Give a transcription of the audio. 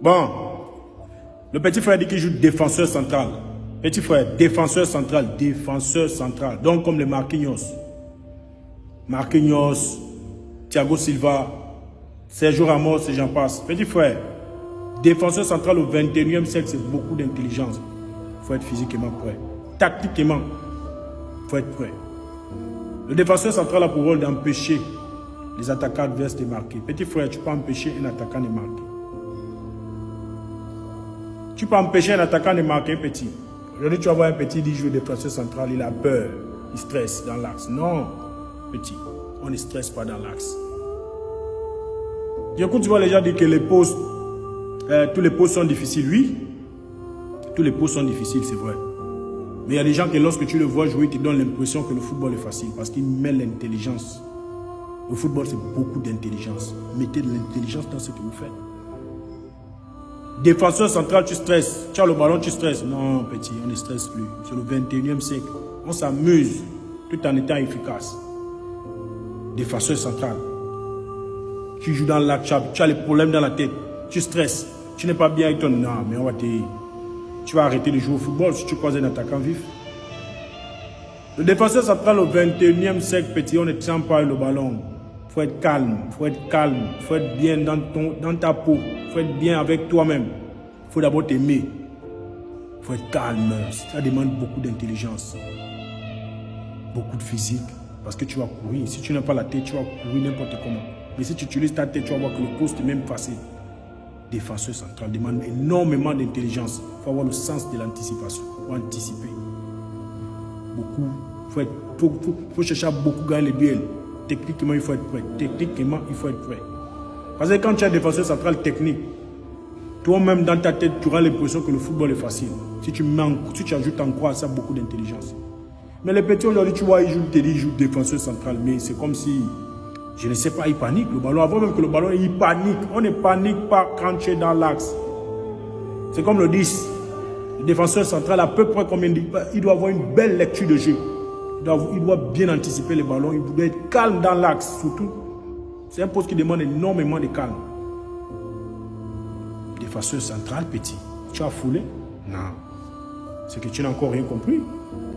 Bon, le petit frère dit qu'il joue défenseur central. Petit frère, défenseur central, défenseur central. Donc comme les Marquinhos. Marquinhos, Thiago Silva, Sergio Ramos et j'en passe. Petit frère, défenseur central au 21e siècle, c'est beaucoup d'intelligence. Il faut être physiquement prêt. Tactiquement, il faut être prêt. Le défenseur central a pour rôle d'empêcher les attaquants adverses de marquer. Petit frère, tu peux empêcher un attaquant de marquer. Tu peux empêcher un attaquant de marquer, petit. Aujourd'hui, tu vas voir un petit qui joue défenseur central, il a peur, il stresse dans l'axe. Non, petit, on ne stresse pas dans l'axe. Du coup, tu vois les gens dire que les postes, tous les postes sont difficiles. Oui, tous les postes sont difficiles, c'est vrai. Mais il y a des gens que lorsque tu le vois jouer, ils te donnent l'impression que le football est facile parce qu'ils mettent l'intelligence. Le football, c'est beaucoup d'intelligence. Mettez de l'intelligence dans ce que vous faites. Défenseur central, tu stresses. Tu as le ballon, tu stresses. Non, petit, on ne stresse plus. C'est le 21e siècle. On s'amuse tout en étant efficace. Défenseur central. Tu joues dans l'axe, tu as les problèmes dans la tête. Tu stresses. Tu n'es pas bien avec ton... Non, mais on va te... Tu vas arrêter de jouer au football si tu croises un attaquant vif. Le défenseur central au 21e siècle, petit, on ne tient pas le ballon. Il faut être calme, il faut être calme, il faut être bien dans ta peau, il faut être bien avec toi-même. Il faut d'abord t'aimer. Il faut être calme. Ça demande beaucoup d'intelligence, beaucoup de physique, parce que tu vas courir. Si tu n'as pas la tête, tu vas courir n'importe comment. Mais si tu utilises ta tête, tu vas voir que le poste est même facile. Défenseur central demande énormément d'intelligence. Il faut avoir le sens de l'anticipation. Il faut anticiper. Beaucoup. Il faut chercher à beaucoup gagner les duels. Techniquement, il faut être prêt. Techniquement, il faut être prêt. Parce que quand tu as un défenseur central technique, toi-même dans ta tête, tu auras l'impression que le football est facile. Si tu ajoutes en quoi ça beaucoup d'intelligence. Mais les petits aujourd'hui, tu vois, ils jouent défenseur central. Mais c'est comme si, je ne sais pas, ils paniquent le ballon. Avant même que le ballon, ils paniquent. On ne panique pas quand tu es dans l'axe. C'est comme le 10. Le défenseur central, à peu près comme il doit avoir une belle lecture de jeu. Il doit bien anticiper les ballons. Il doit être calme dans l'axe, surtout. C'est un poste qui demande énormément de calme. Défenseur central, petit. Tu as foulé? Non. C'est que tu n'as encore rien compris.